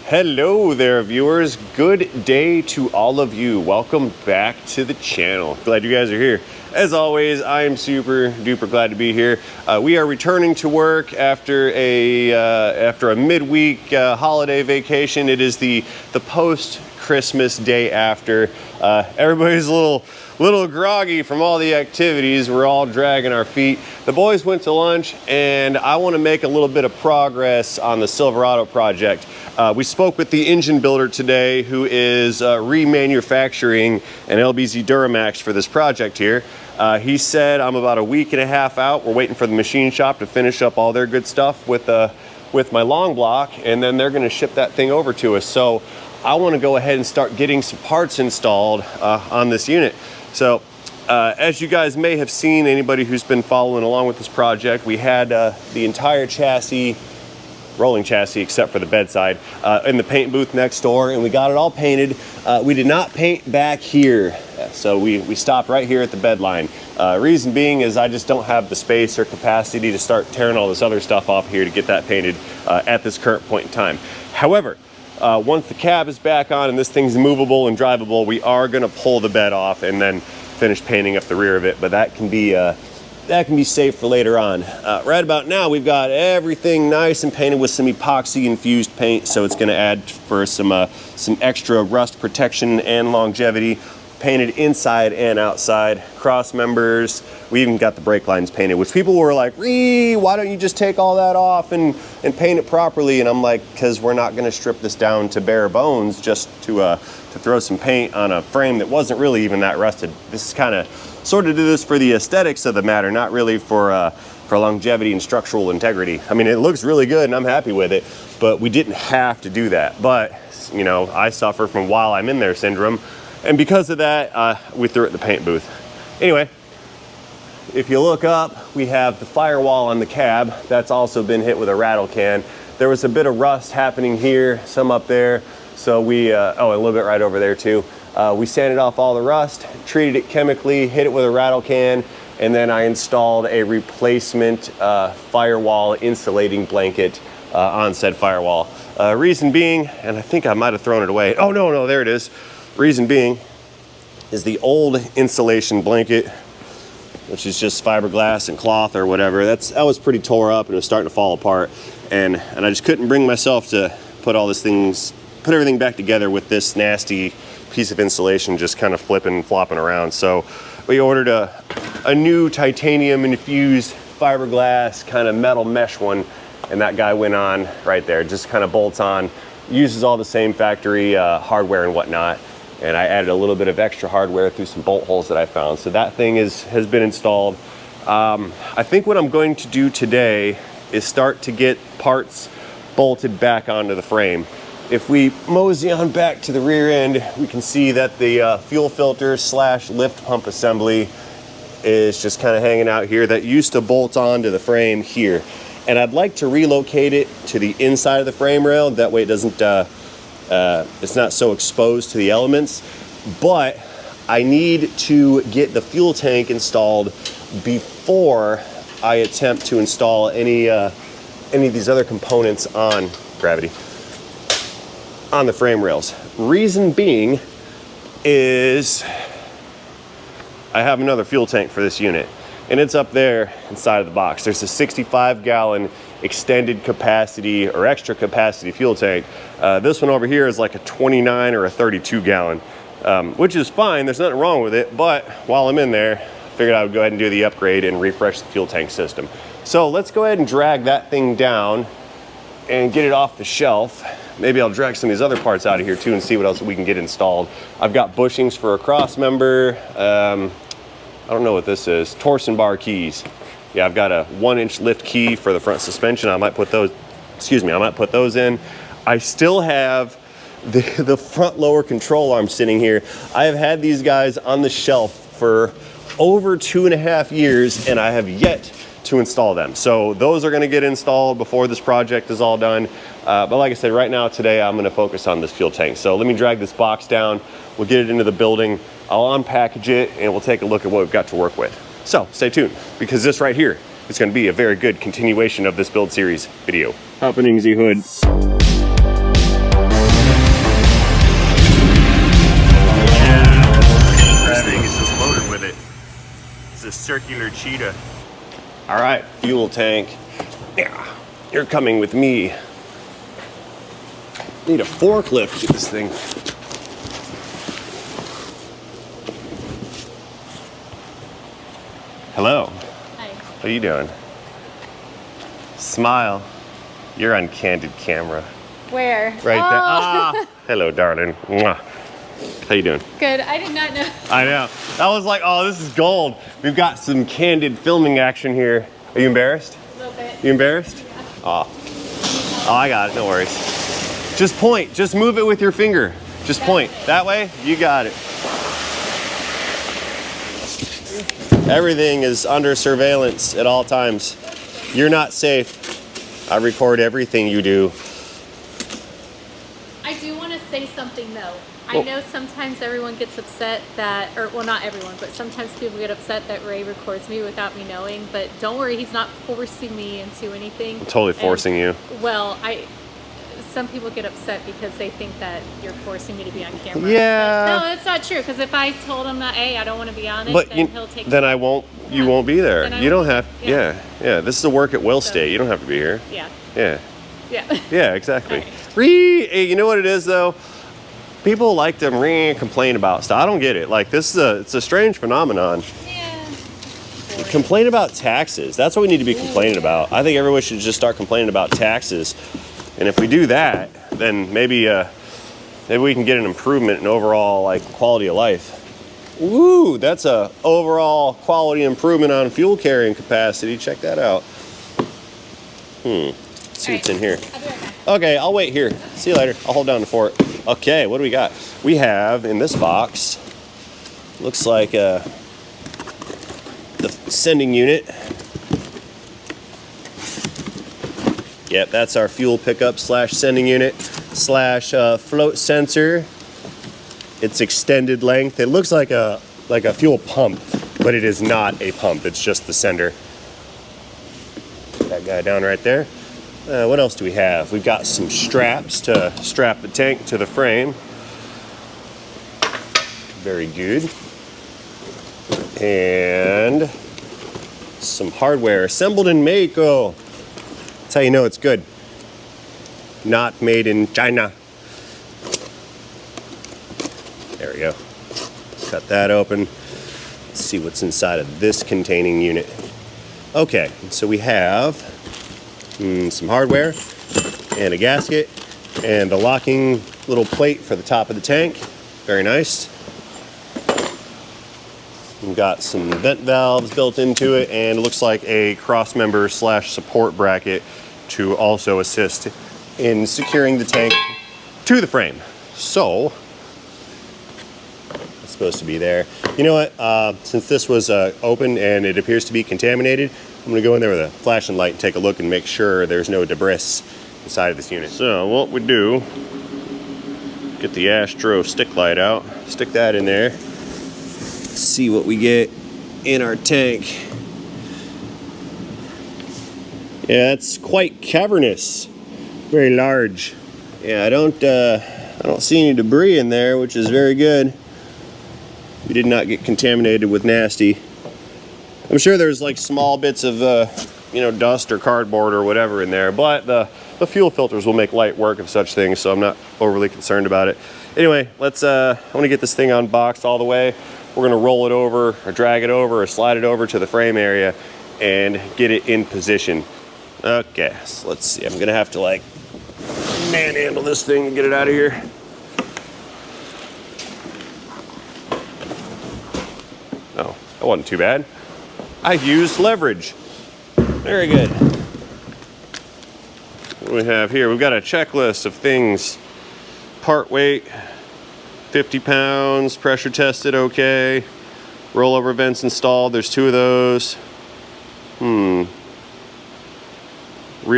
Hello there, viewers. Good day to all of you. Welcome back to the channel. Glad you guys are here. As always, I am super duper glad to be here. We are returning to work after a midweek holiday vacation. It is the post-Christmas day after. Everybody's a little groggy from all the activities. We're all dragging our feet. The boys went to lunch, and I want to make a little bit of progress on the Silverado project. We spoke with the engine builder today, who is remanufacturing an LBZ Duramax for this project here. He said I'm about a week and a half out. We're waiting for the machine shop to finish up all their good stuff with my long block, and then they're going to ship that thing over to us. So I want to go ahead and start getting some parts installed on this unit. So as you guys may have seen, anybody who's been following along with this project, we had the entire chassis, rolling chassis except for the bedside, in the paint booth next door, and we got it all painted. We did not paint back here, so we stopped right here at the bed line. Reason being is I just don't have the space or capacity to start tearing all this other stuff off here to get that painted at this current point in time. However, once the cab is back on and this thing's movable and drivable, we are going to pull the bed off and then finish painting up the rear of it, but that can be saved for later on. Right about now, we've got everything nice and painted with some epoxy infused paint, so it's going to add for some extra rust protection and longevity. Painted inside and outside, cross members. We even got the brake lines painted, which people were like, why don't you just take all that off and paint it properly? And I'm like, because we're not going to strip this down to bare bones just to throw some paint on a frame that wasn't really even that rusted. This is kind of sort of do this for the aesthetics of the matter, not really for longevity and structural integrity. I mean, it looks really good and I'm happy with it, but we didn't have to do that. But, you know, I suffer from while I'm in there syndrome. And because of that, we threw it in the paint booth. Anyway, if you look up, we have the firewall on the cab. That's also been hit with a rattle can. There was a bit of rust happening here, some up there. So we, a little bit right over there too. We sanded off all the rust, treated it chemically, hit it with a rattle can, and then I installed a replacement firewall insulating blanket on said firewall. Reason being, and I think I might have thrown it away. Oh, no, there it is. Reason being is the old insulation blanket, which is just fiberglass and cloth or whatever. That was pretty tore up and it was starting to fall apart. And I just couldn't bring myself to put everything back together with this nasty piece of insulation just kind of flipping and flopping around. So we ordered a new titanium infused fiberglass kind of metal mesh one, and that guy went on right there. Just kind of bolts on, uses all the same factory hardware and whatnot. And I added a little bit of extra hardware through some bolt holes that I found. So that thing has been installed. I think what I'm going to do today is start to get parts bolted back onto the frame. If we mosey on back to the rear end, we can see that the fuel filter / lift pump assembly is just kind of hanging out here. That used to bolt onto the frame here. And I'd like to relocate it to the inside of the frame rail. That way it doesn't, it's not so exposed to the elements. But I need to get the fuel tank installed before I attempt to install any of these other components on the frame rails. Reason being is I have another fuel tank for this unit, and it's up there inside of the box. There's a 65-gallon extended capacity or extra capacity fuel tank. This one over here is like a 29 or a 32-gallon, which is fine. There's nothing wrong with it. But while I'm in there, I figured I would go ahead and do the upgrade and refresh the fuel tank system. So let's go ahead and drag that thing down and get it off the shelf. Maybe I'll drag some of these other parts out of here too and see what else we can get installed. I've got bushings for a cross member. I don't know what this is. Torsion bar keys. Yeah, I've got a 1-inch lift key for the front suspension. I might put those in. I still have the front lower control arm sitting here. I have had these guys on the shelf for over 2.5 years, and I have yet to install them. So those are gonna get installed before this project is all done. But like I said, right now, today, I'm gonna focus on this fuel tank. So let me drag this box down. We'll get it into the building. I'll unpackage it, and we'll take a look at what we've got to work with. So stay tuned, because this right here is gonna be a very good continuation of this build series video. Happening Z Hood. It's a circular cheetah. All right, fuel tank. Yeah, you're coming with me. Need a forklift to get this thing. Hello. Hi. How you doing? Smile. You're on candid camera. Where? Right there. Ah. Hello, darling. Mwah. How you doing? Good. I did not know. I know. That was like, oh, this is gold. We've got some candid filming action here. Are you embarrassed? A little bit. You embarrassed? Yeah. Oh, I got it. No worries. Just point. Just move it with your finger. Just point. That way, you got it. Everything is under surveillance at all times. You're not safe. I record everything you do. I do want to say something though. I know sometimes everyone gets upset that, or well, not everyone, but sometimes people get upset that Ray records me without me knowing. But don't worry, he's not forcing me into anything. I'm totally forcing you. Well, some people get upset because they think that you're forcing me to be on camera. Yeah. But no, that's not true. Because if I told him that, hey, I don't want to be on it, But then he'll take. Then I won't. You won't be there. You don't have. Yeah. Yeah. This is a work at will state. You don't have to be here. Yeah. Yeah. Yeah. Yeah. Exactly. Right. Hey, you know what it is though? People like to complain about stuff. I don't get it. Like it's a strange phenomenon. Yeah. Complain about taxes. That's what we need to be complaining about. I think everyone should just start complaining about taxes. And if we do that, then maybe we can get an improvement in overall like quality of life. Woo, that's a overall quality improvement on fuel carrying capacity. Check that out. Let's see what's in here. I'll be right back. Okay, I'll wait here. See you later. I'll hold down the fort. Okay, what do we got? We have in this box, looks like the sending unit. Yep, that's our fuel pickup / sending unit / float sensor. It's extended length. It looks like a fuel pump, but it is not a pump. It's just the sender. Put that guy down right there. What else do we have? We've got some straps to strap the tank to the frame. Very good. And some hardware assembled in Mexico. That's how you know it's good. Not made in China. There we go. Cut that open. Let's see what's inside of this containing unit. Okay, so we have some hardware and a gasket and a locking little plate for the top of the tank. Very nice. We've got some vent valves built into it, and it looks like a cross member / support bracket to also assist in securing the tank to the frame. So it's supposed to be there. You know what? Since this was open and it appears to be contaminated, I'm gonna go in there with a flashing light and take a look and make sure there's no debris inside of this unit. So what we do, get the Astro stick light out, stick that in there, see what we get in our tank. Yeah, it's quite cavernous, very large. Yeah, I don't see any debris in there, which is very good. We did not get contaminated with nasty. I'm sure there's like small bits of dust or cardboard or whatever in there, but the fuel filters will make light work of such things, so I'm not overly concerned about it. Anyway, I want to get this thing unboxed all the way. We're gonna roll it over or drag it over or slide it over to the frame area and get it in position. Okay, so let's see. I'm gonna have to like manhandle this thing and get it out of here. Oh, that wasn't too bad. I used leverage. Very good. What do we have here? We've got a checklist of things. Part weight, 50 pounds, pressure tested okay. Rollover vents installed, there's 2 of those. Rear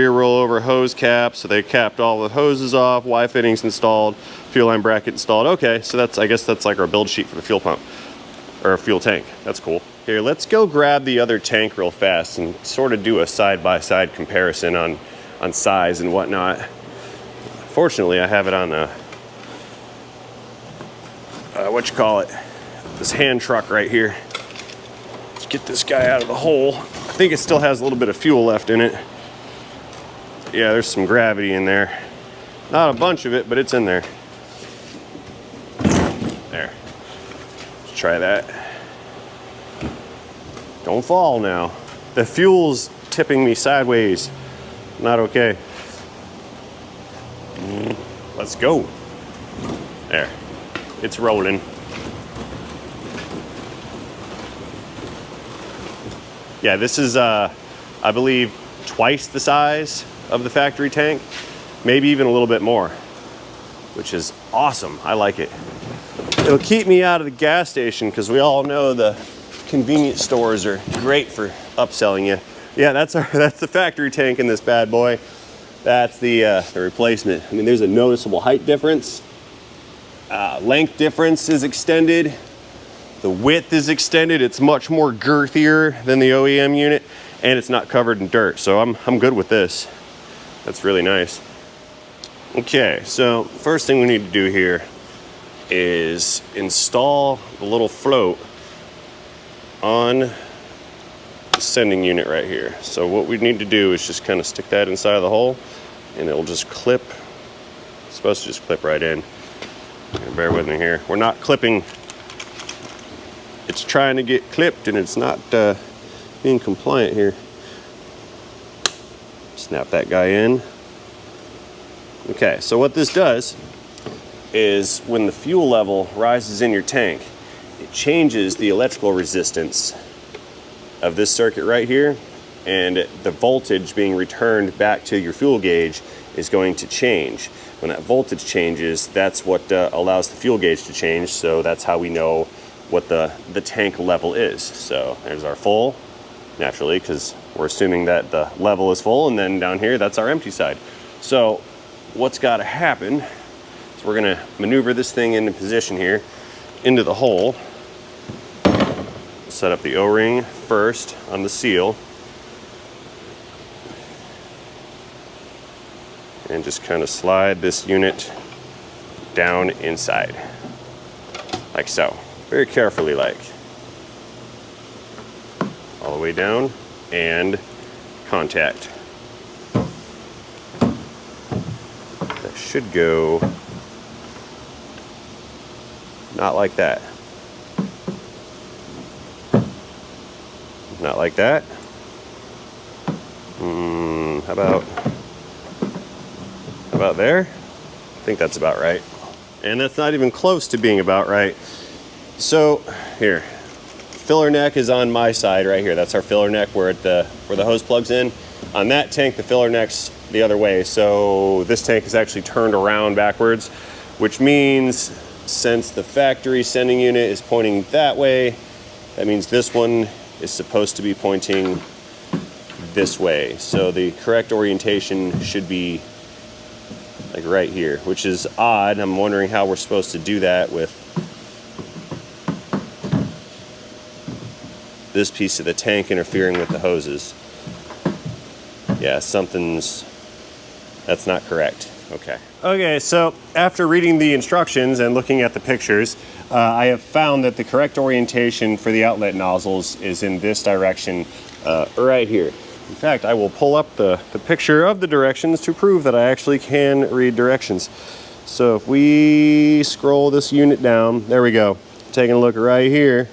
rollover hose cap, so they capped all the hoses off. Y fittings installed, fuel line bracket installed. Okay, so I guess that's like our build sheet for the fuel pump, or fuel tank. That's cool. Here, let's go grab the other tank real fast and sort of do a side-by-side comparison on size and whatnot. Fortunately, I have it on this hand truck right here. get this guy out of the hole. I think it still has a little bit of fuel left in it. Yeah, there's some gravity in there. Not a bunch of it, but it's in there. There. Let's try that. Don't fall now. The fuel's tipping me sideways. Not okay. Let's go. There. It's rolling. Yeah, this is, I believe, twice the size of the factory tank, maybe even a little bit more, which is awesome. I like it. It'll keep me out of the gas station because we all know the convenience stores are great for upselling you. Yeah, that's the factory tank in this bad boy. That's the replacement. I mean, there's a noticeable height difference. Length difference is extended. The width is extended. It's much more girthier than the OEM unit, and it's not covered in dirt. So I'm good with this. That's really nice. Okay, so first thing we need to do here is install the little float on the sending unit right here. So what we need to do is just kind of stick that inside of the hole, and it'll just clip. It's supposed to just clip right in. Bear with me here. We're not clipping. It's trying to get clipped, and it's not being compliant here. Snap that guy in. Okay, so what this does is when the fuel level rises in your tank, it changes the electrical resistance of this circuit right here, and the voltage being returned back to your fuel gauge is going to change. When that voltage changes, that's what allows the fuel gauge to change, so that's how we know what the tank level is. So there's our full, naturally, because we're assuming that the level is full, and then down here, that's our empty side. So what's got to happen is we're going to maneuver this thing into position here, into the hole. Set up the O-ring first on the seal, and just kind of slide this unit down inside, like so. Very carefully, like. All the way down, and contact. That should go not like that. Not like that. How about there? I think that's about right. And that's not even close to being about right. So here, filler neck is on my side right here. That's our filler neck where the hose plugs in. On that tank, the filler neck's the other way. So this tank is actually turned around backwards, which means since the factory sending unit is pointing that way, that means this one is supposed to be pointing this way. So the correct orientation should be like right here, which is odd. I'm wondering how we're supposed to do that with this piece of the tank interfering with the hoses. Yeah, that's not correct. Okay, so after reading the instructions and looking at the pictures, I have found that the correct orientation for the outlet nozzles is in this direction right here. In fact, I will pull up the picture of the directions to prove that I actually can read directions. So if we scroll this unit down, there we go. Taking a look right here,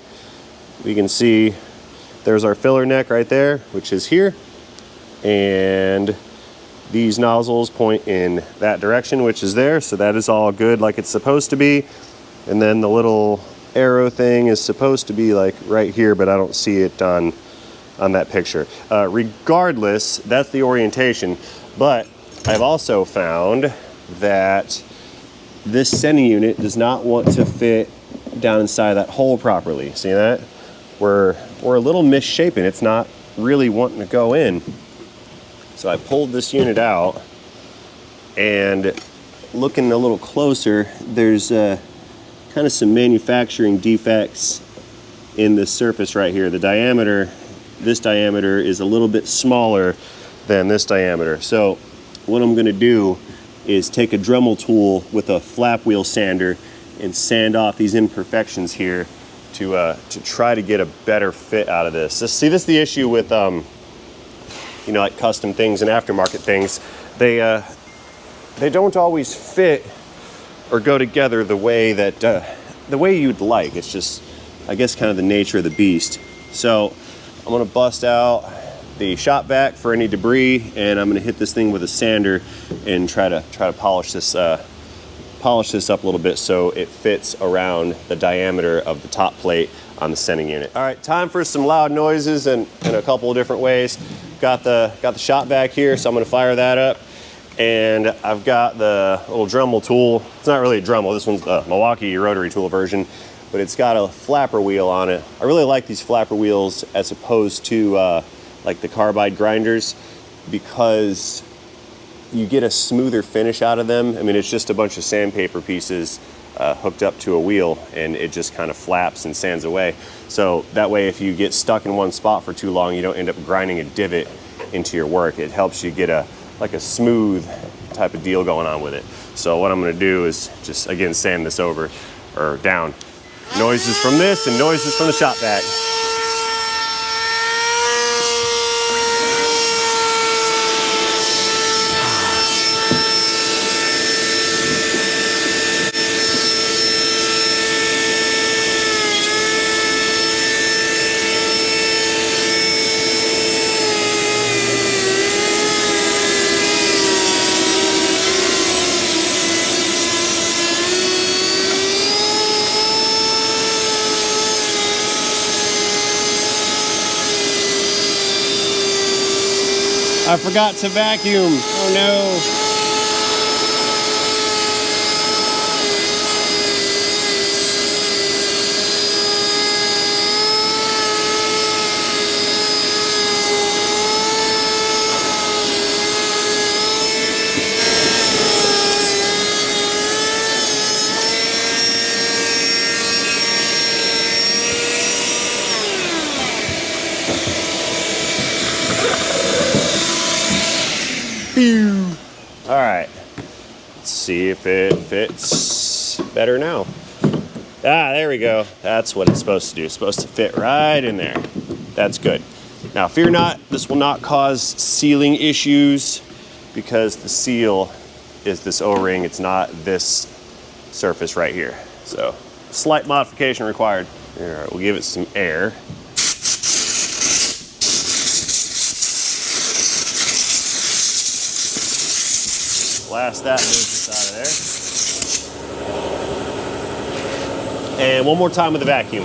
we can see there's our filler neck right there, which is here. And these nozzles point in that direction, which is there. So that is all good like it's supposed to be. And then the little arrow thing is supposed to be like right here, but I don't see it on that picture. Regardless, that's the orientation. But I've also found that this sending unit does not want to fit down inside that hole properly. See that? We're a little misshapen. It's not really wanting to go in. So I pulled this unit out, and looking a little closer, there's kind of some manufacturing defects in this surface right here. The diameter, this diameter is a little bit smaller than this diameter. So what I'm gonna do is take a Dremel tool with a flap wheel sander and sand off these imperfections here to try to get a better fit out of this. See, this is the issue with you know, like custom things and aftermarket things. They don't always fit or go together the way that the way you'd like. It's just, I guess, kind of the nature of the beast. So I'm gonna bust out the shop vac for any debris, and I'm gonna hit this thing with a sander and try to polish this up a little bit so it fits around the diameter of the top plate on the sending unit. All right, time for some loud noises in a couple of different ways. Got the shop vac here, so I'm gonna fire that up. And I've got the little Dremel tool. It's not really a Dremel, this one's the Milwaukee rotary tool version, but it's got a flapper wheel on it. I really like these flapper wheels as opposed to like the carbide grinders, because you get a smoother finish out of them. I mean, it's just a bunch of sandpaper pieces hooked up to a wheel, and it just kind of flaps and sands away. So that way, if you get stuck in one spot for too long, you don't end up grinding a divot into your work. It helps you get a smooth type of deal going on with it. So what I'm gonna do is just, again, sand this over or down. Noises from this and noises from the shop vac. I forgot to vacuum. Oh no. All right, let's see if it fits better now. Ah, there we go. That's what it's supposed to do. It's supposed to fit right in there. That's good. Now, fear not, this will not cause sealing issues because the seal is this O-ring. It's not this surface right here. So, slight modification required. All right, we'll give it some air. Blast that business out of there. And one more time with the vacuum.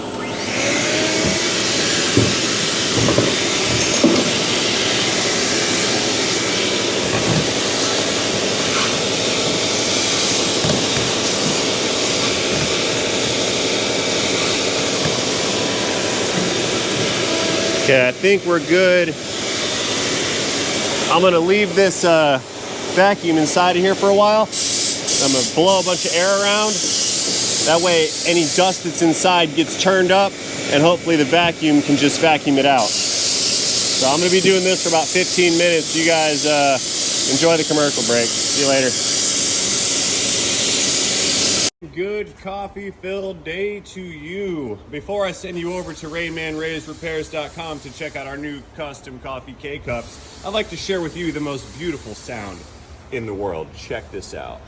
Okay, I think we're good. I'm gonna leave this vacuum inside of here for a while. I'm gonna blow a bunch of air around. That way any dust that's inside gets turned up, and hopefully the vacuum can just vacuum it out. So I'm gonna be doing this for about 15 minutes. You guys enjoy the commercial break. See you later. Good coffee-filled day to you. Before I send you over to RaymanRaysRepairs.com to check out our new custom coffee K-Cups, I'd like to share with you the most beautiful sound in the world. Check this out.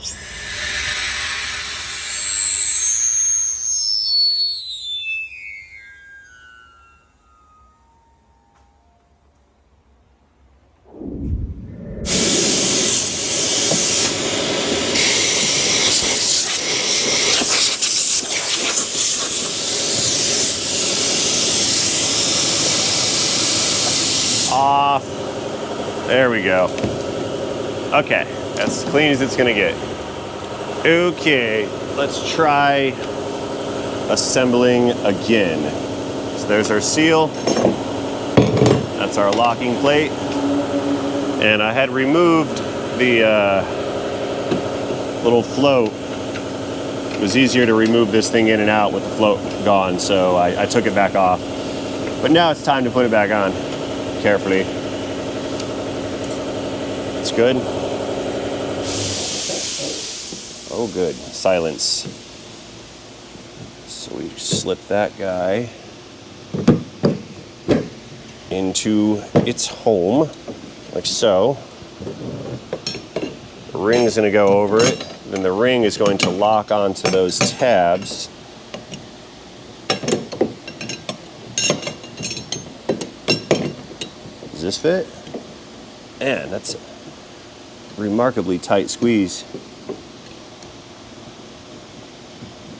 Off. There we go. Okay, that's as clean as it's gonna get. Okay, let's try assembling again. So there's our seal. That's our locking plate. And I had removed the little float. It was easier to remove this thing in and out with the float gone, so I took it back off. But now it's time to put it back on carefully. It's good. Oh, good. Silence. So we slip that guy into its home, like so. The ring is going to go over it. Then the ring is going to lock onto those tabs. Does this fit? Man, that's a remarkably tight squeeze.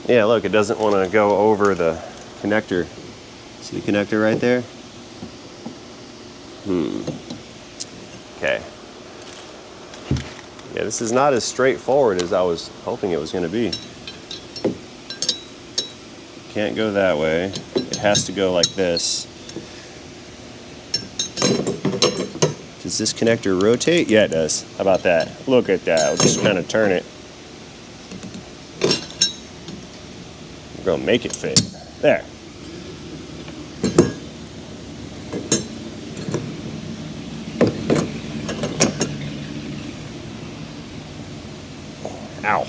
Yeah, look, it doesn't want to go over the connector. See the connector right there? Okay. Yeah, this is not as straightforward as I was hoping it was going to be. Can't go that way. It has to go like this. Does this connector rotate? Yeah, it does. How about that? Look at that. We'll just kind of turn it. We're going to make it fit. There. Ow.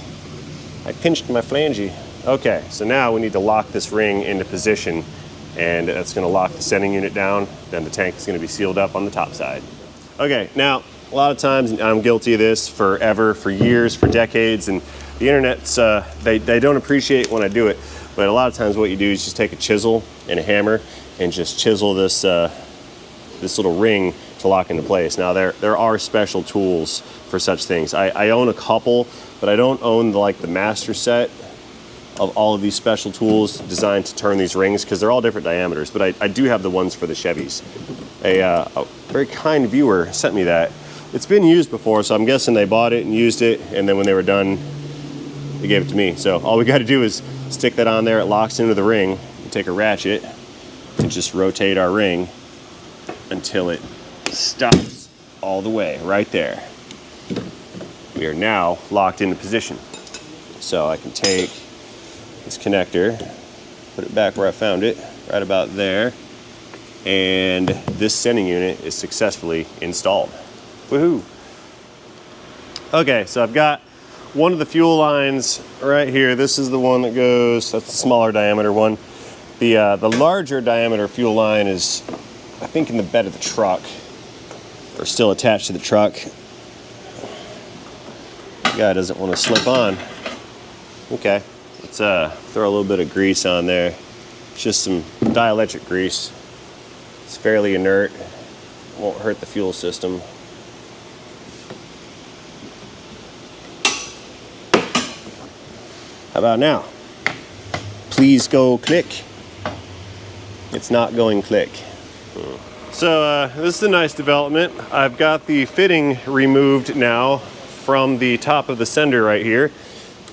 I pinched my flange. Okay, so now we need to lock this ring into position, and that's going to lock the sending unit down. Then the tank is going to be sealed up on the top side. Okay, now a lot of times I'm guilty of this forever, for years, for decades, and the internet's they don't appreciate when I do it. But a lot of times what you do is just take a chisel and a hammer and just chisel this this little ring to lock into place. Now there are special tools for such things. I own a couple, but I don't own the master set of all of these special tools designed to turn these rings, because they're all different diameters, but I do have the ones for the Chevys. A very kind viewer sent me that. It's been used before, so I'm guessing they bought it and used it, and then when they were done, they gave it to me. So all we got to do is stick that on there. It locks into the ring. We take a ratchet and just rotate our ring until it stops all the way right there. We are now locked into position. So I can take this connector, put it back where I found it, right about there, and this sending unit is successfully installed. Woohoo! Okay, so I've got one of the fuel lines right here. This is the one that goes, that's the smaller diameter one. The larger diameter fuel line is, I think, in the bed of the truck, or still attached to the truck. The guy doesn't want to slip on. Okay, let's throw a little bit of grease on there. It's just some dielectric grease. It's fairly inert, won't hurt the fuel system. How about now? Please go click. It's not going click. So this is a nice development. I've got the fitting removed now from the top of the sender right here.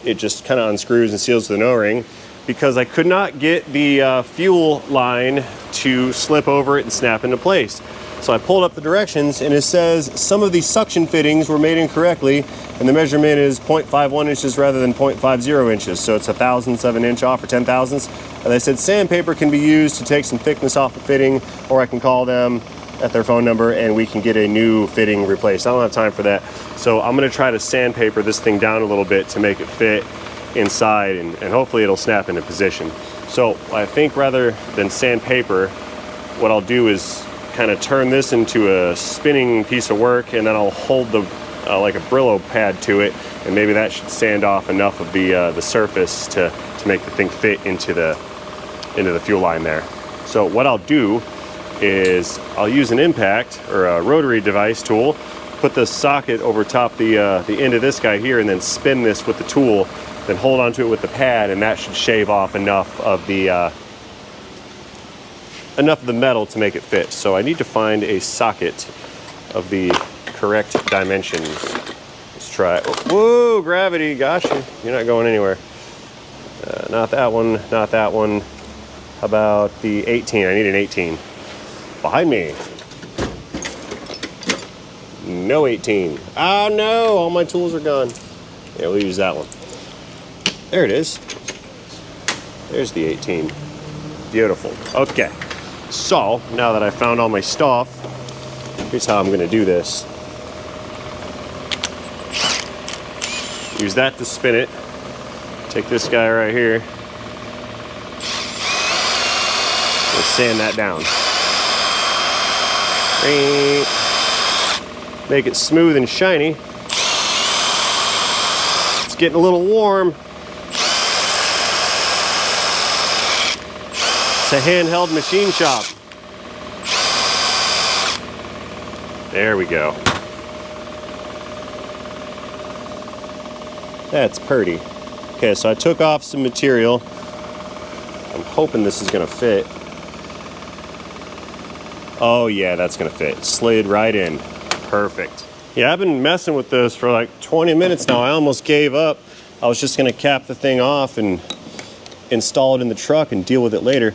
It just kind of unscrews and seals the O-ring, because I could not get the fuel line to slip over it and snap into place. So I pulled up the directions, and it says some of these suction fittings were made incorrectly, and the measurement is 0.51 inches rather than 0.50 inches. So it's a thousandth of an inch off, or 10 thousandths. And they said sandpaper can be used to take some thickness off the fitting, or I can call them at their phone number and we can get a new fitting replaced. I don't have time for that. So I'm gonna try to sandpaper this thing down a little bit to make it fit inside, and hopefully it'll snap into position. So I think rather than sandpaper, what I'll do is kind of turn this into a spinning piece of work, and then I'll hold the like a Brillo pad to it, and maybe that should sand off enough of the surface to make the thing fit into the fuel line there. So what I'll do is I'll use an impact or a rotary device tool, put the socket over top the end of this guy here, and then spin this with the tool, then hold onto it with the pad, and that should shave off enough of the metal to make it fit. So I need to find a socket of the correct dimensions. Let's try it. Whoa, gravity, gosh, you're not going anywhere. Not that one, not that one. How about the 18? I need an 18. Behind me. No 18. Oh no, all my tools are gone. Yeah, we'll use that one. There it is. There's the 18. Beautiful. Okay. So, now that I found all my stuff, here's how I'm going to do this. Use that to spin it. Take this guy right here, sand that down. Make it smooth and shiny. It's getting a little warm. It's a handheld machine shop. There we go. That's pretty. Okay, so I took off some material. I'm hoping this is gonna fit. Oh yeah, that's gonna fit. Slid right in. Perfect. Yeah, I've been messing with this for like 20 minutes now. I almost gave up. I was just gonna cap the thing off and install it in the truck and deal with it later.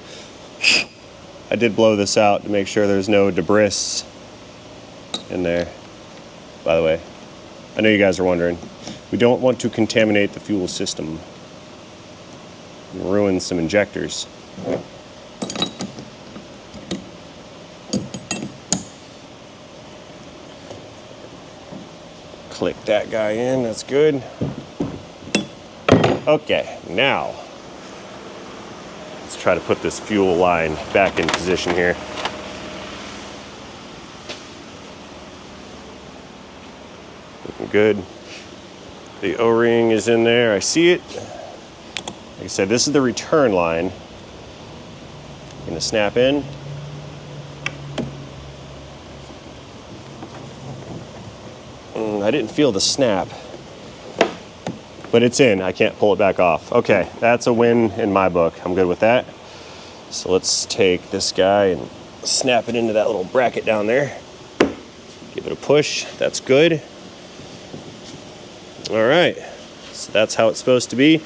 I did blow this out to make sure there's no debris in there, by the way. I know you guys are wondering. We don't want to contaminate the fuel system and ruin some injectors. Click that guy in, that's good. Okay, now let's try to put this fuel line back in position here. Looking good. The O-ring is in there, I see it. Like I said, this is the return line. Gonna snap in. I didn't feel the snap, but it's in. I can't pull it back off. Okay, that's a win in my book. I'm good with that. So let's take this guy and snap it into that little bracket down there. Give it a push. That's good. All right, so that's how it's supposed to be.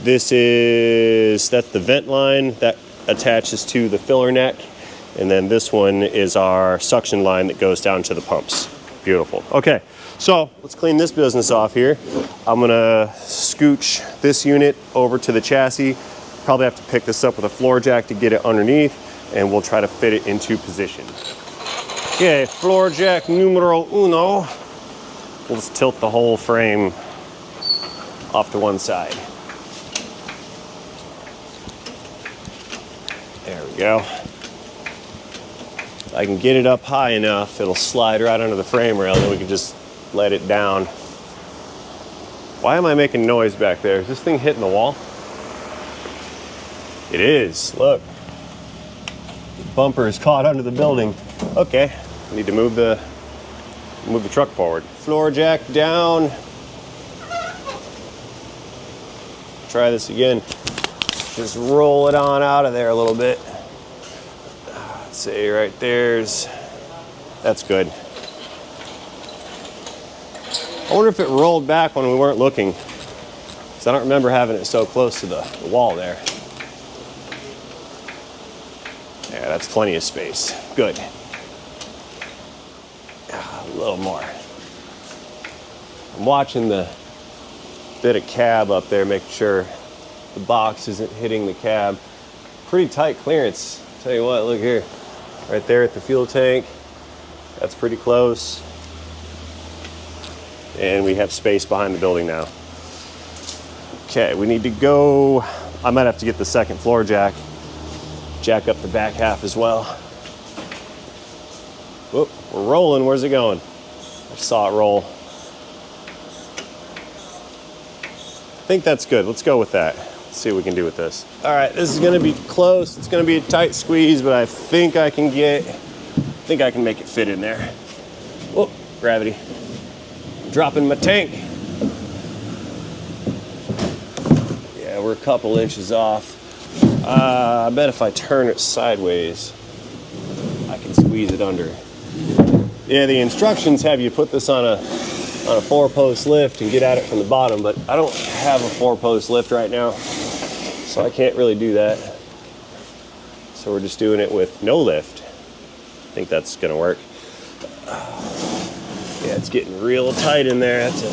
That's the vent line that attaches to the filler neck. And then this one is our suction line that goes down to the pumps. Beautiful. Okay, so let's clean this business off here. I'm gonna scooch this unit over to the chassis. Probably have to pick this up with a floor jack to get it underneath, and we'll try to fit it into position. Okay, floor jack numero uno. We'll just tilt the whole frame off to one side. There we go. If I can get it up high enough, it'll slide right under the frame rail, then we can just let it down. Why am I making noise back there? Is this thing hitting the wall? It is, look. The bumper is caught under the building. Okay, I need to move the truck forward. Floor jack down. Try this again. Just roll it on out of there a little bit. Let's see, right there's, that's good. I wonder if it rolled back when we weren't looking, because I don't remember having it so close to the wall there. Yeah, that's plenty of space. Good. A little more. I'm watching the bit of cab up there, making sure the box isn't hitting the cab. Pretty tight clearance. Tell you what, look here. Right there at the fuel tank. That's pretty close. And we have space behind the building now. Okay, we need to go. I might have to get the second floor jack. Jack up the back half as well. Whoop, we're rolling. Where's it going? I saw it roll. I think that's good. Let's go with that. Let's see what we can do with this. All right, this is gonna be close. It's gonna be a tight squeeze, but I think I can make it fit in there. Whoop, gravity. Dropping my tank. Yeah, we're a couple inches off. I bet if I turn it sideways, I can squeeze it under. Yeah, the instructions have you put this on a 4-post lift and get at it from the bottom, but I don't have a 4-post lift right now, so I can't really do that. So we're just doing it with no lift. I think that's gonna work. Yeah, it's getting real tight in there. That's a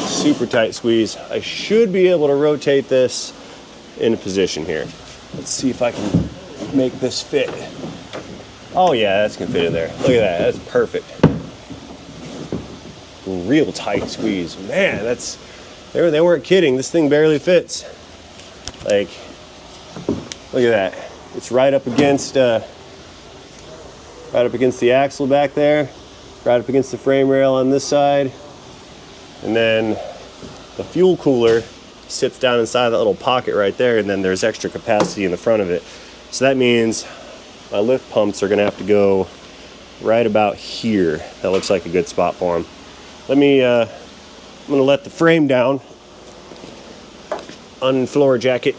super tight squeeze. I should be able to rotate this into position here. Let's see if I can make this fit. Oh yeah, that's gonna fit in there. Look at that, that's perfect. Real tight squeeze. Man, they weren't kidding. This thing barely fits. Like, look at that. It's right up against the axle back there, right up against the frame rail on this side. And then the fuel cooler sits down inside that little pocket right there, and then there's extra capacity in the front of it. So that means my lift pumps are gonna have to go right about here. That looks like a good spot for them. I'm gonna let the frame down, unfloor jacket.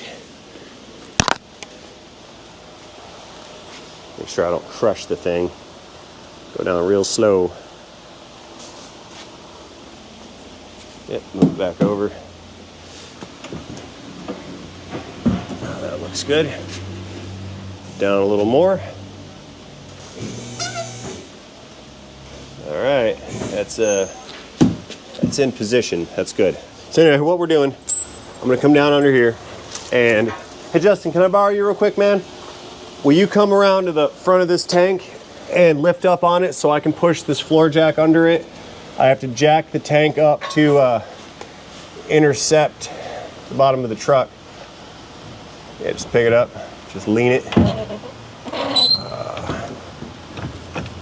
Make sure I don't crush the thing. Go down real slow. Yep, move back over. That looks good. Down a little more. All right, that's in position. That's good. So anyway, what we're doing, I'm gonna come down under here and, hey Justin, can I borrow you real quick, man? Will you come around to the front of this tank and lift up on it so I can push this floor jack under it? I have to jack the tank up to intercept the bottom of the truck. Yeah, just pick it up, just lean it.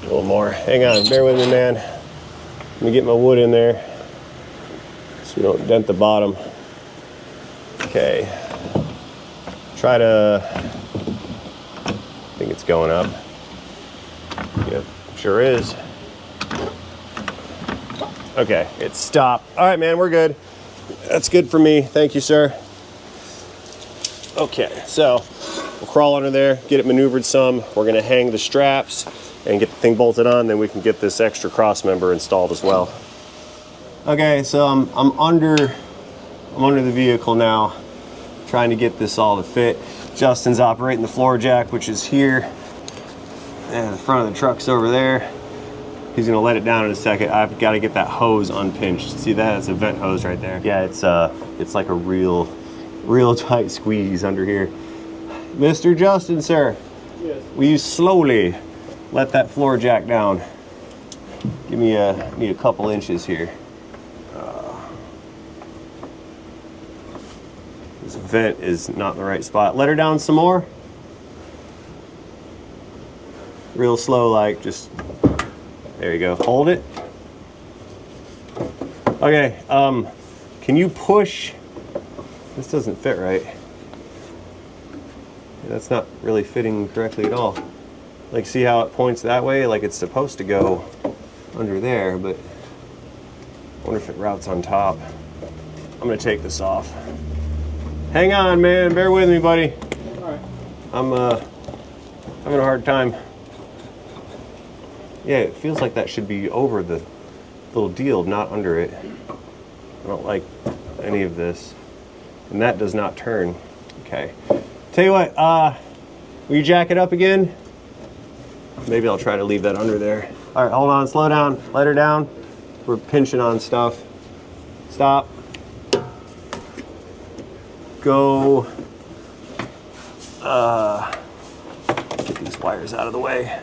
A little more. Hang on, bear with me, man. Let me get my wood in there so we don't dent the bottom. Okay. Try to, I think it's going up. Yep, sure is. Okay, it's stopped. All right, man, we're good. That's good for me. Thank you, sir. Okay, so we'll crawl under there, get it maneuvered some. We're gonna hang the straps and get the thing bolted on, then we can get this extra cross member installed as well. Okay, so I'm under the vehicle now, trying to get this all to fit. Justin's operating the floor jack, which is here, and the front of the truck's over there. He's gonna let it down in a second. I've got to get that hose unpinched. See that? It's a vent hose right there. Yeah, it's like a real tight squeeze under here. Mr. Justin, sir. Yes. Will you slowly let that floor jack down? Give me need a couple inches here. This vent is not in the right spot. Let her down some more. Real slow, like just, there you go. Hold it. Okay, can you push? This doesn't fit right. That's not really fitting correctly at all. Like, see how it points that way? Like it's supposed to go under there, but I wonder if it routes on top. I'm gonna take this off. Hang on, man, bear with me, buddy. All right. I'm having a hard time. Yeah, it feels like that should be over the little deal, not under it. I don't like any of this. And that does not turn. Okay. Tell you what, will you jack it up again? Maybe I'll try to leave that under there. All right, hold on, slow down, let her down. We're pinching on stuff. Stop. Go, get these wires out of the way.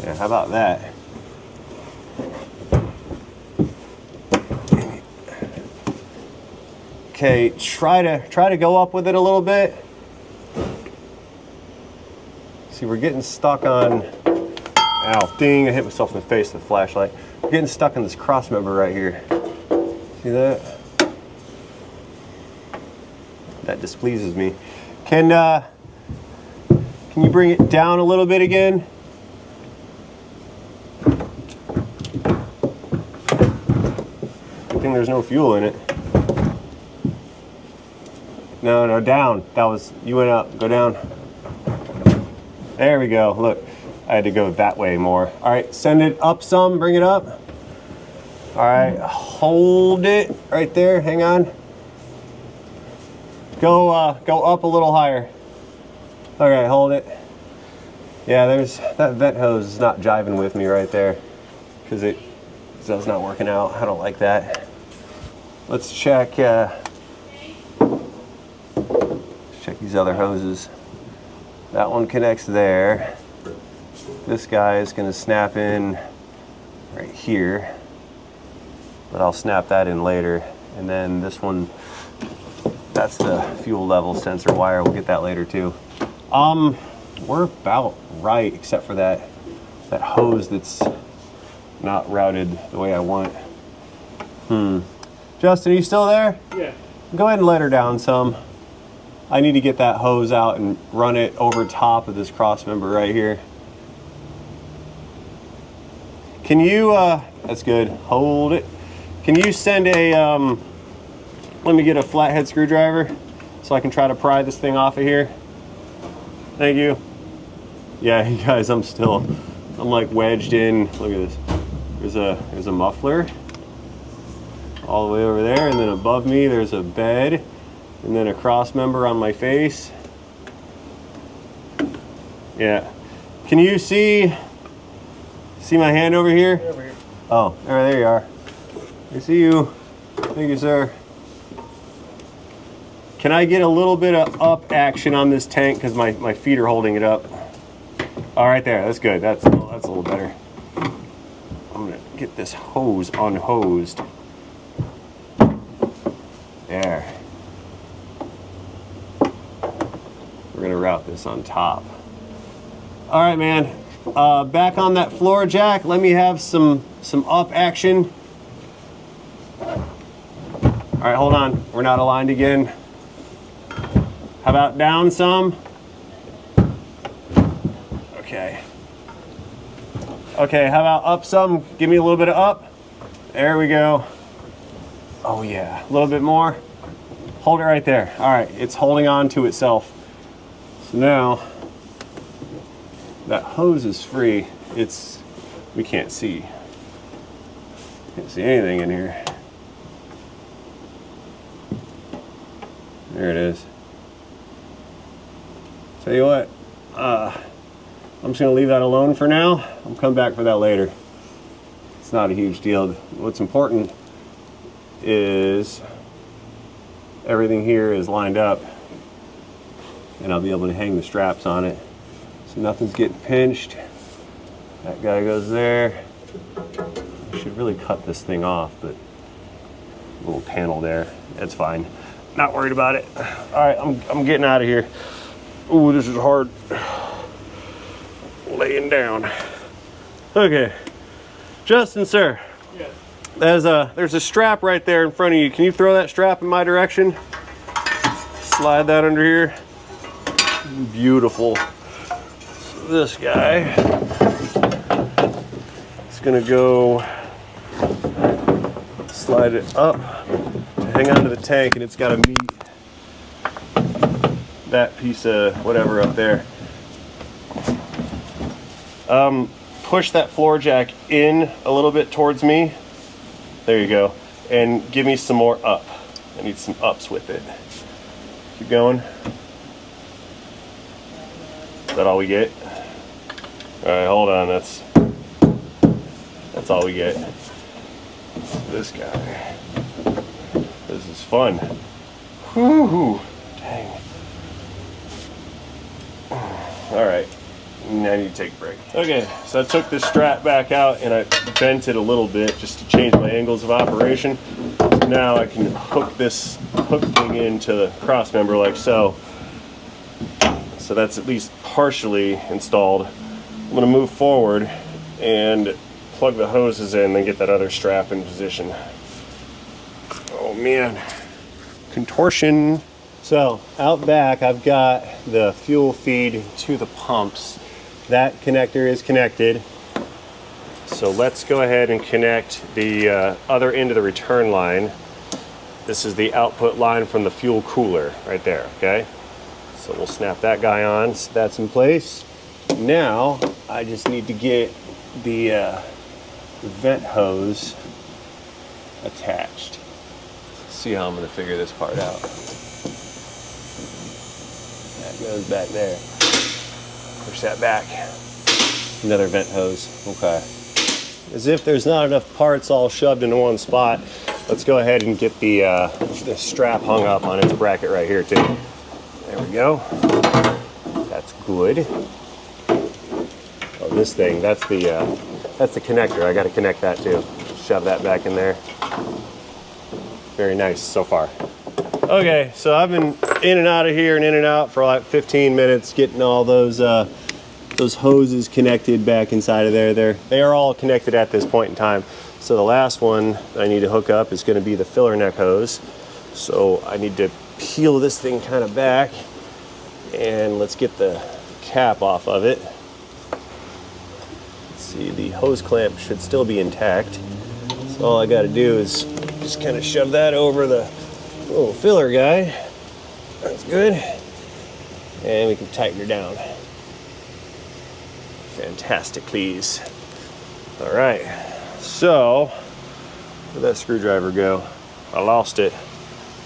Yeah, how about that? Okay, try to go up with it a little bit. See, we're getting stuck on, ow, ding, I hit myself in the face with the flashlight. We're getting stuck in this cross member right here. See that? That displeases me. Can you bring it down a little bit again? Good thing there's no fuel in it. No, down. That was, you went up, go down. There we go, look. I had to go that way more. All right, send it up some, bring it up. All right, hold it right there, hang on. Go up a little higher. Okay, hold it. Yeah, that vent hose is not jiving with me right there because that's not working out. I don't like that. Let's check these other hoses. That one connects there. This guy is gonna snap in right here, but I'll snap that in later. And then this one, That's the fuel level sensor wire. We'll get that later too. We're about right, except for that hose that's not routed the way I want. Justin, are you still there? Yeah. Go ahead and let her down some. I need to get that hose out and run it over top of this cross member right here. Can you, that's good, hold it. Can you send a, let me get a flathead screwdriver so I can try to pry this thing off of here. Thank you. Yeah, you guys, I'm like wedged in. Look at this. There's a muffler all the way over there, and then above me there's a bed, and then a cross member on my face. Yeah. Can you see my hand over here? Over here. Oh, there you are. I see you. Thank you, sir. Can I get a little bit of up action on this tank because my feet are holding it up? All right, there. That's good. That's a little better. I'm gonna get this hose unhosed. There. We're gonna route this on top. All right, man. Back on that floor jack. Let me have some up action. All right, hold on. We're not aligned again. How about down some? Okay. Okay, how about up some? Give me a little bit of up. There we go. Oh yeah, a little bit more. Hold it right there. All right, it's holding on to itself. So now that hose is free. We can't see. Can't see anything in here. There it is. Tell you what, I'm just gonna leave that alone for now. I'll come back for that later. It's not a huge deal. What's important is everything here is lined up, and I'll be able to hang the straps on it. So nothing's getting pinched. That guy goes there. I should really cut this thing off, but a little panel there. That's fine. Not worried about it. All right, I'm getting out of here. Ooh, this is hard. Laying down. Okay, Justin, sir. Yes. There's a strap right there in front of you. Can you throw that strap in my direction? Slide that under here. Beautiful. So this guy is gonna go slide it up to hang onto the tank, and it's got to meet that piece of whatever up there. Push that floor jack in a little bit towards me. There you go. And give me some more up. I need some ups with it. Keep going. Is that all we get? All right, hold on. That's all we get. This guy. This is fun. Whoo! Dang. All right. I need to take a break. Okay, so I took this strap back out and I bent it a little bit just to change my angles of operation. So now I can hook this hook thing into the cross member like so. So that's at least partially installed. I'm gonna move forward and plug the hoses in, then get that other strap in position. Oh man, contortion. So out back, I've got the fuel feed to the pumps. That connector is connected. So let's go ahead and connect the other end of the return line. This is the output line from the fuel cooler right there, okay? So we'll snap that guy on, so that's in place. Now, I just need to get the vent hose attached. Let's see how I'm gonna figure this part out. That goes back there. Push that back. Another vent hose. Okay. As if there's not enough parts all shoved into one spot, let's go ahead and get the strap hung up on its bracket right here too. There we go. That's good. Oh, this thing, that's the connector. I got to connect that too. Shove that back in there. Very nice so far. Okay, so I've been in and out of here and in and out for like 15 minutes getting all those hoses connected back inside of there. They are all connected at this point in time. So the last one that I need to hook up is going to be the filler neck hose. So I need to peel this thing kind of back, and let's get the cap off of it. Let's see, the hose clamp should still be intact. So all I got to do is just kind of shove that over the little filler guy. That's good. And we can tighten her down. Fantastic, please. All right, so where'd that screwdriver go? I lost it.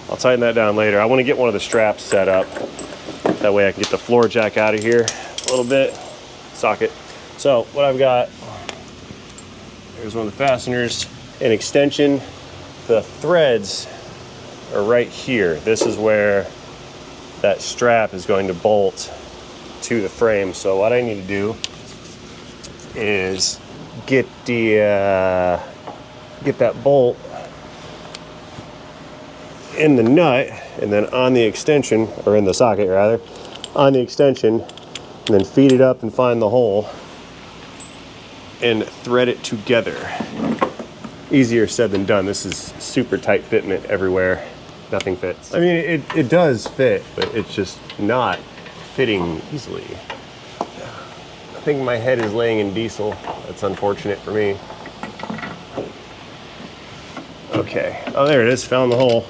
I'll tighten that down later. I want to get one of the straps set up. That way I can get the floor jack out of here a little bit. Socket. So what I've got, here's one of the fasteners, an extension. The threads are right here. This is where that strap is going to bolt to the frame. So what I need to do is get that bolt in the nut, and then on the extension, or in the socket rather, on the extension, and then feed it up and find the hole and thread it together. Easier said than done. This is super tight fitment everywhere. Nothing fits. I mean, it does fit, but it's just not fitting easily. I think my head is laying in diesel. That's unfortunate for me. Okay. Oh, there it is. Found the hole.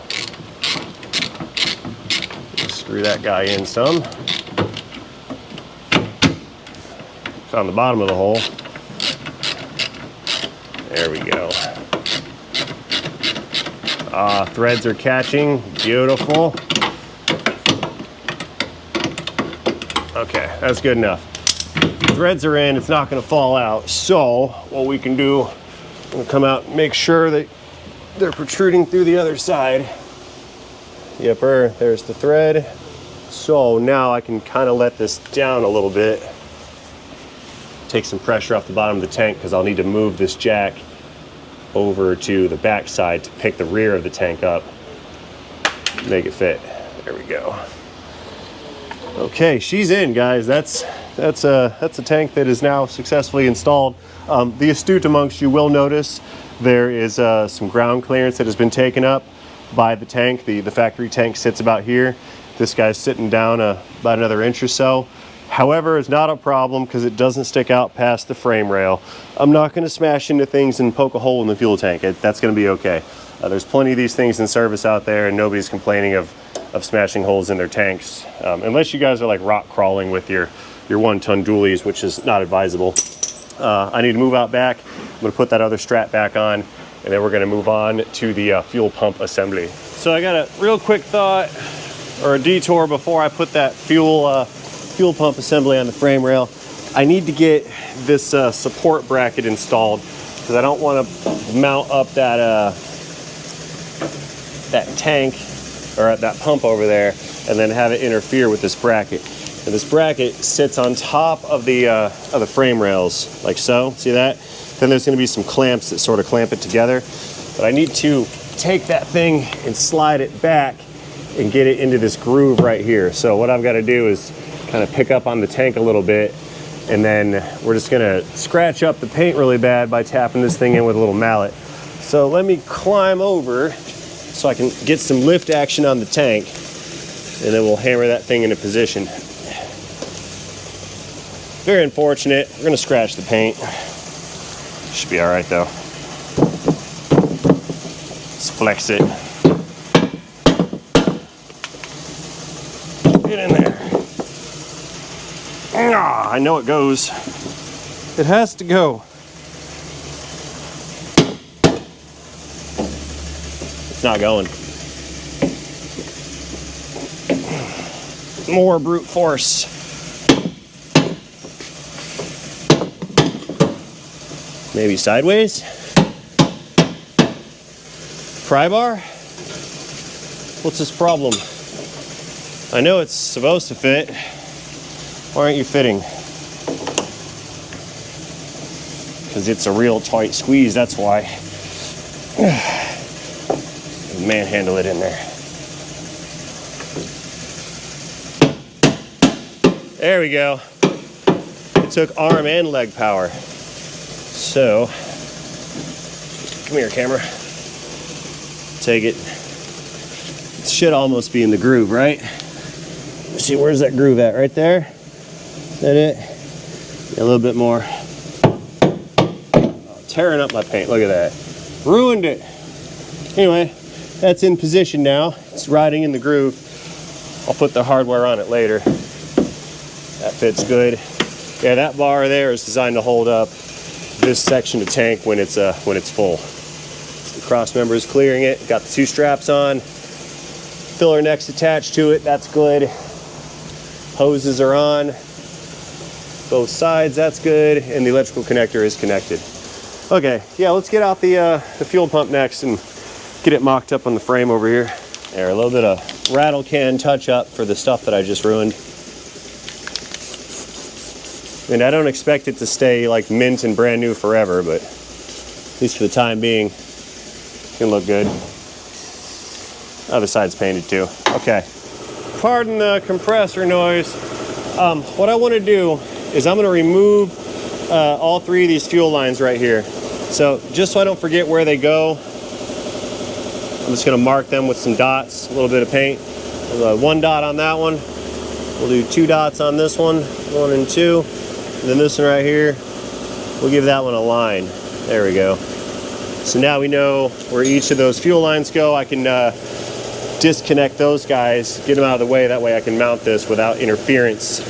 Screw that guy in some. Found the bottom of the hole. There we go. Threads are catching. Beautiful. Okay, that's good enough. Threads are in, it's not going to fall out. So what we can do, we'll come out and make sure that they're protruding through the other side. Yepper, there's the thread. So now I can kind of let this down a little bit. Take some pressure off the bottom of the tank, because I'll need to move this jack over to the back side to pick the rear of the tank up, make it fit. There we go. Okay, she's in, guys. That's a tank that is now successfully installed. The astute amongst you will notice there is some ground clearance that has been taken up by the tank. The factory tank sits about here. This guy's sitting down about another inch or so. However, it's not a problem because it doesn't stick out past the frame rail. I'm not going to smash into things and poke a hole in the fuel tank. That's going to be okay. There's plenty of these things in service out there, and nobody's complaining of smashing holes in their tanks, unless you guys are like rock crawling with your 1-ton dualies, which is not advisable. I need to move out back. I'm going to put that other strap back on, and then we're going to move on to the fuel pump assembly. So I got a real quick thought, or a detour, before I put that fuel pump assembly on the frame rail. I need to get this support bracket installed, because I don't want to mount up that tank, or that pump over there, and then have it interfere with this bracket. And this bracket sits on top of the frame rails, like so. See that? Then there's going to be some clamps that sort of clamp it together. But I need to take that thing and slide it back and get it into this groove right here. So what I've got to do is kind of pick up on the tank a little bit, and then we're just going to scratch up the paint really bad by tapping this thing in with a little mallet. So let me climb over so I can get some lift action on the tank, and then we'll hammer that thing into position. Very unfortunate. We're going to scratch the paint. Should be all right though. Let's flex it. Get in there. Ah, I know it goes. It has to go. It's not going. More brute force. Maybe sideways. Pry bar? What's this problem? I know it's supposed to fit. Why aren't you fitting? Because it's a real tight squeeze, that's why. Manhandle it in there. There we go. It took arm and leg power. So, come here, camera. Take it. It should almost be in the groove, right? Let's see, where's that groove at? Right there? Is that it? Yeah, a little bit more. Oh, tearing up my paint, look at that. Ruined it. Anyway, that's in position now. It's riding in the groove. I'll put the hardware on it later. That fits good. Yeah, that bar there is designed to hold up this section of tank when it's full. So the cross member is clearing it. Got the 2 straps on. Filler neck's attached to it. That's good. Hoses are on. Both sides. That's good. And the electrical connector is connected. Okay. Yeah, let's get out the fuel pump next and get it mocked up on the frame over here. There, a little bit of rattle can touch up for the stuff that I just ruined. And I don't expect it to stay like mint and brand new forever, but at least for the time being, it can look good. Other side's painted too. Okay. Pardon the compressor noise. What I want to do is I'm going to remove all 3 of these fuel lines right here. So just so I don't forget where they go, I'm just going to mark them with some dots, a little bit of paint. There's 1 dot on that one. We'll do 2 dots on this one, 1 and 2. And then this one right here, we'll give that one a line. There we go. So now we know where each of those fuel lines go. I can disconnect those guys, get them out of the way. That way I can mount this without interference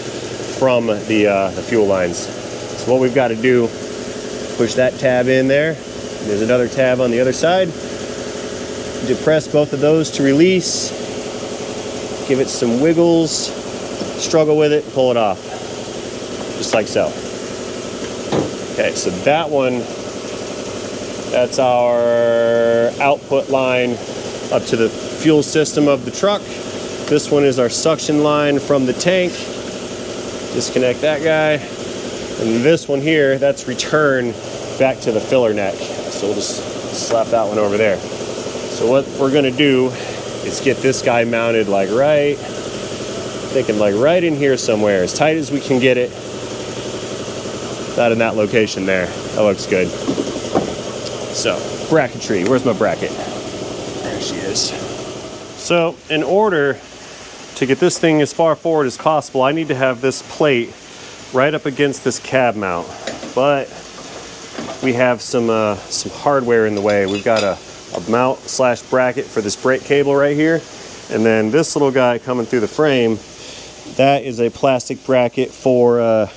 from the fuel lines. So what we've got to do, push that tab in there. There's another tab on the other side. Depress both of those to release. Give it some wiggles. Struggle with it, pull it off. Just like so. Okay, so that one, that's our output line up to the fuel system of the truck. This one is our suction line from the tank. Disconnect that guy. And this one here, that's return back to the filler neck. So we'll just slap that one over there. So what we're gonna do is get this guy mounted like right, thinking like right in here somewhere, as tight as we can get it. That in that location there. That looks good. So, bracketry. Where's my bracket? There she is. So, in order to get this thing as far forward as possible, I need to have this plate right up against this cab mount. But we have some hardware in the way. We've got a mount / bracket for this brake cable right here. And then this little guy coming through the frame, that is a plastic bracket for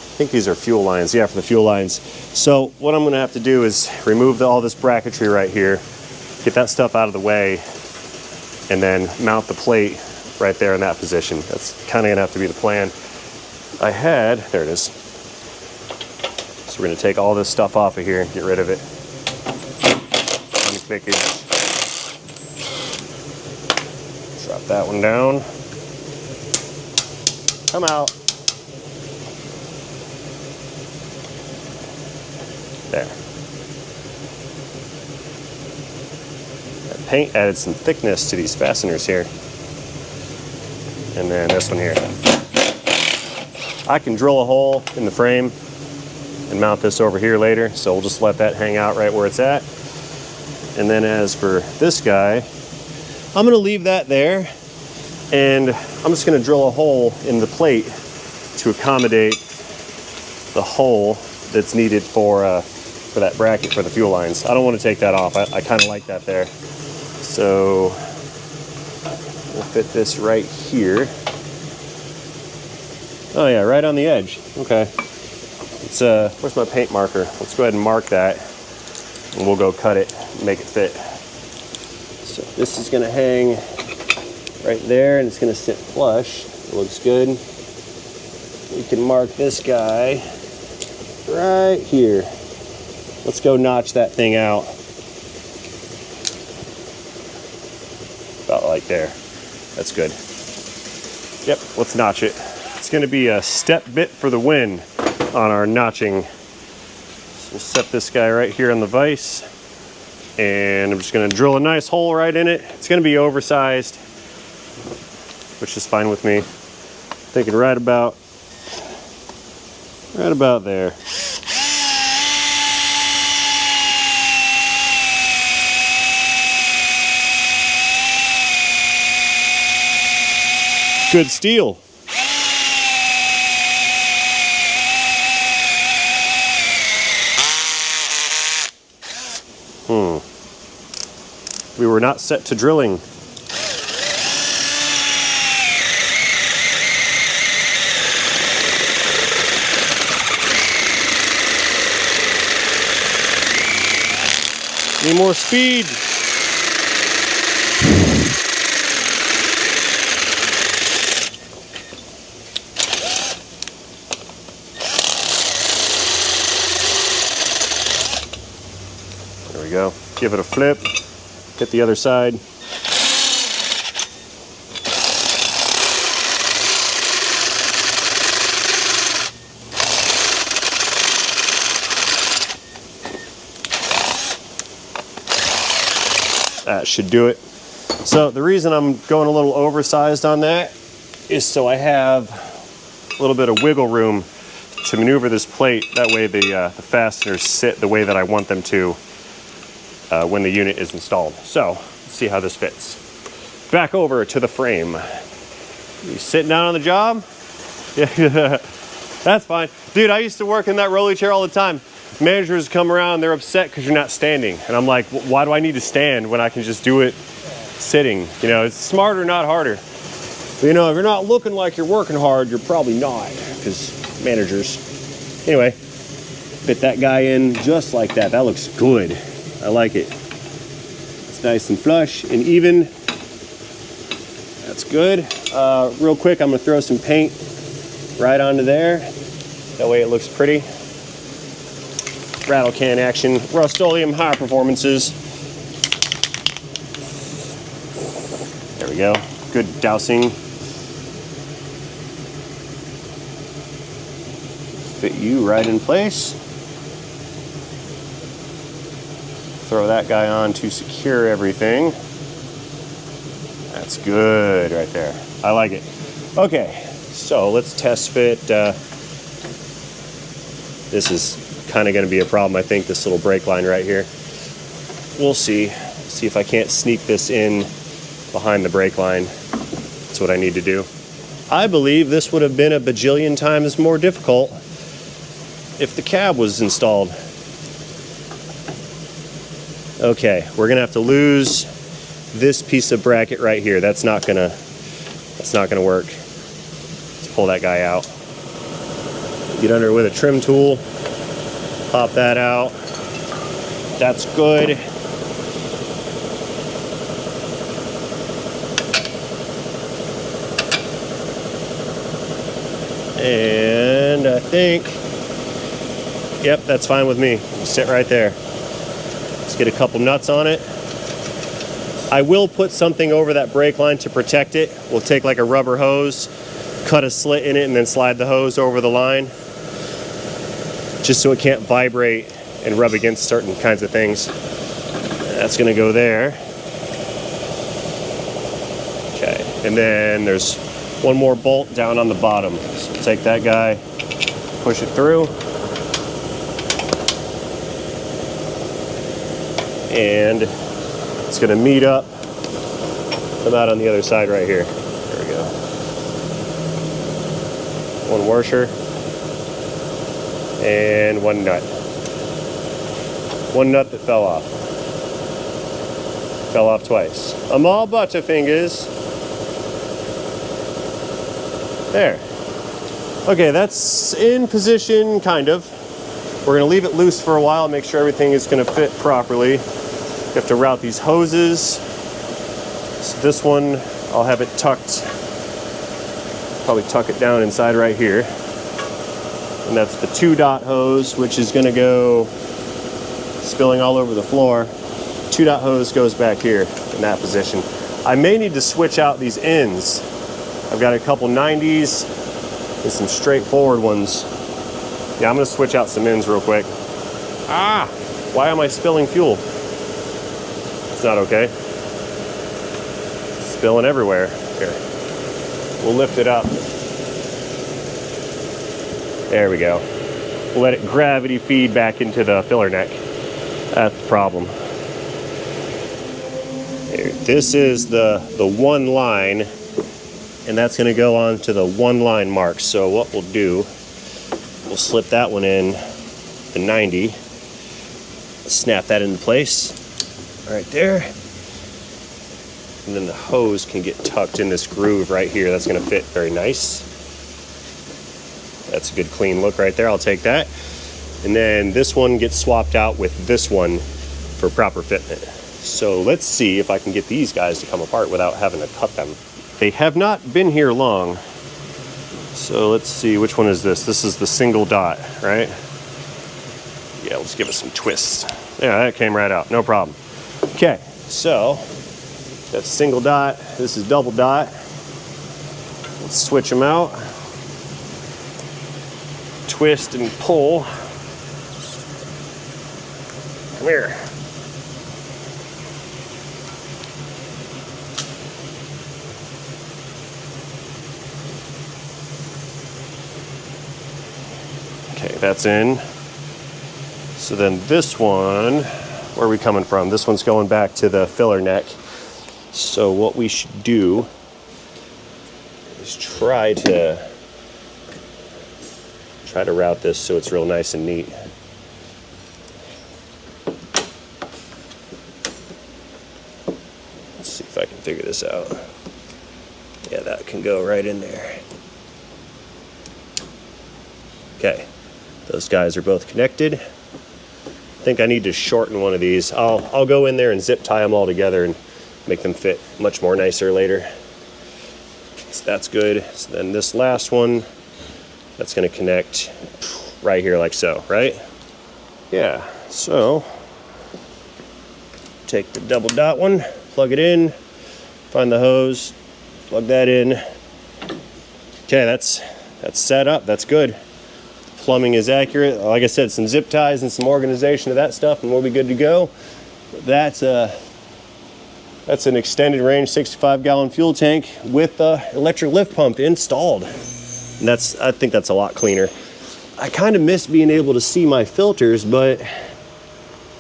I think these are fuel lines. Yeah, for the fuel lines. So what I'm going to have to do is remove all this bracketry right here, get that stuff out of the way, and then mount the plate right there in that position. That's kind of going to have to be the plan. There it is. So we're going to take all this stuff off of here and get rid of it. Drop that one down. Come out. There. That paint added some thickness to these fasteners here. And then this one here. I can drill a hole in the frame and mount this over here later, so we'll just let that hang out right where it's at. And then as for this guy, I'm gonna leave that there, and I'm just gonna drill a hole in the plate to accommodate the hole that's needed for that bracket for the fuel lines. I don't want to take that off. I kind of like that there. So we'll fit this right here. Oh yeah, right on the edge. Okay. It's where's my paint marker? Let's go ahead and mark that, and we'll go cut it and make it fit. So this is gonna hang right there, and it's gonna sit flush. It looks good. We can mark this guy right here. Let's go notch that thing out. About like there. That's good. Yep, let's notch it. It's gonna be a step bit for the win on our notching. So we'll set this guy right here on the vise, and I'm just gonna drill a nice hole right in it. It's gonna be oversized, which is fine with me. Thinking right about Right about there. Good steel. We were not set to drilling. Need more speed. There we go. Give it a flip. Hit the other side. That should do it. So the reason I'm going a little oversized on that is so I have a little bit of wiggle room to maneuver this plate. That way the fasteners sit the way that I want them to when the unit is installed. So let's see how this fits. Back over to the frame. You sitting down on the job? Yeah, that's fine. Dude, I used to work in that rolly chair all the time. Managers come around, they're upset because you're not standing. And I'm like, why do I need to stand when I can just do it sitting? You know, it's smarter, not harder. But, you know, if you're not looking like you're working hard, you're probably not, because managers. Anyway, fit that guy in just like that. That looks good. I like it. It's nice and flush and even. That's good. Real quick, I'm gonna throw some paint right onto there. That way it looks pretty. Rattle can action, Rust-Oleum high performances. There we go. Good dousing. Fit you right in place. Throw that guy on to secure everything. That's good right there. I like it. Okay, so let's test fit. This is kind of going to be a problem, I think, this little brake line right here. We'll see. See if I can't sneak this in behind the brake line. That's what I need to do. I believe this would have been a bajillion times more difficult if the cab was installed. Okay, we're gonna have to lose this piece of bracket right here. That's not gonna work. Let's pull that guy out. Get under with a trim tool. Pop that out. That's good. And I think, yep, that's fine with me. Sit right there. Let's get a couple nuts on it. I will put something over that brake line to protect it. We'll take like a rubber hose, cut a slit in it, and then slide the hose over the line, just so it can't vibrate and rub against certain kinds of things. That's gonna go there. Okay, and then there's one more bolt down on the bottom. So take that guy, push it through. And it's gonna meet up, come out on the other side right here. There we go. One washer and one nut. One nut that fell off. Fell off twice. I'm all butterfingers. There. Okay, that's in position, kind of. We're gonna leave it loose for a while, make sure everything is gonna fit properly. You have to route these hoses. So this one, I'll have it tucked, probably tuck it down inside right here. And that's the 2-dot hose, which is gonna go spilling all over the floor. 2-dot hose goes back here in that position. I may need to switch out these ends. I've got a couple 90s and some straightforward ones. Yeah, I'm gonna switch out some ends real quick. Ah, why am I spilling fuel? It's not okay. It's spilling everywhere. Here, we'll lift it up. There we go. let it gravity feed back into the filler neck. That's the problem. Here, this is the one line, and that's going to go on to the one line mark. So what we'll do, we'll slip that one in the 90, snap that into place right there, and then the hose can get tucked in this groove right here. That's going to fit very nice. That's a good clean look right there. I'll take that. And then this one gets swapped out with this one for proper fitment. So let's see if I can get these guys to come apart without having to cut them. They have not been here long. So let's see, which one is this? This is the single dot, right? Yeah, let's give it some twists. Yeah, that came right out, no problem. Okay, so that's single dot. This is double dot. Let's switch them out. Twist and pull. Come here. Okay, that's in. So then this one, where are we coming from? This one's going back to the filler neck. So what we should do is try to route this so it's real nice and neat. Let's see if I can figure this out. Yeah, that can go right in there. Okay, those guys are both connected. I think I need to shorten one of these. I'll go in there and zip tie them all together and make them fit much more nicer later. So that's good. So then this last one, that's going to connect right here like so, right? Yeah, so take the double dot one, plug it in, find the hose, plug that in. Okay, that's set up, that's good. Plumbing is accurate. Like I said, some zip ties and some organization of that stuff and we'll be good to go. That's an extended range 65-gallon fuel tank with electric lift pump installed. And I think that's a lot cleaner. I kind of miss being able to see my filters, but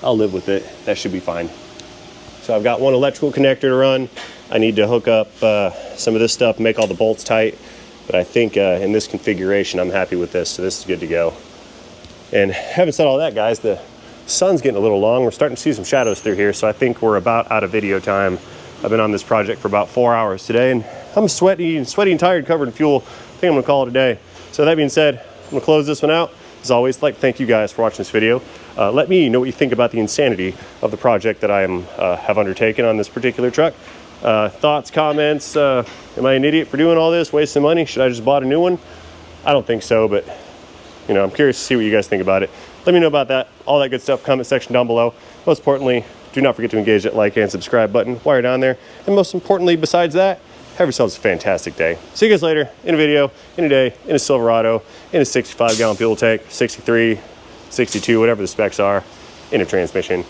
I'll live with it. That should be fine. So I've got one electrical connector to run. I need to hook up some of this stuff, make all the bolts tight. But I think in this configuration, I'm happy with this. So this is good to go. And having said all that, guys, the sun's getting a little long. We're starting to see some shadows through here. So I think we're about out of video time. I've been on this project for about 4 hours today, and I'm sweaty and tired, covered in fuel. I think I'm gonna call it a day. So that being said, I'm gonna close this one out. As always, I'd like to thank you guys for watching this video. Let me know what you think about the insanity of the project that I have undertaken on this particular truck. Thoughts, comments, am I an idiot for doing all this, wasting money? Should I just bought a new one? I don't think so, but you know, I'm curious to see what you guys think about it. Let me know about that, all that good stuff, comment section down below. Most importantly, do not forget to engage that like and subscribe button while you're down there. And most importantly, besides that, have yourselves a fantastic day. See you guys later in a video, in a day, in a Silverado, in a 65-gallon fuel tank, 63, 62, whatever the specs are, in a transmission.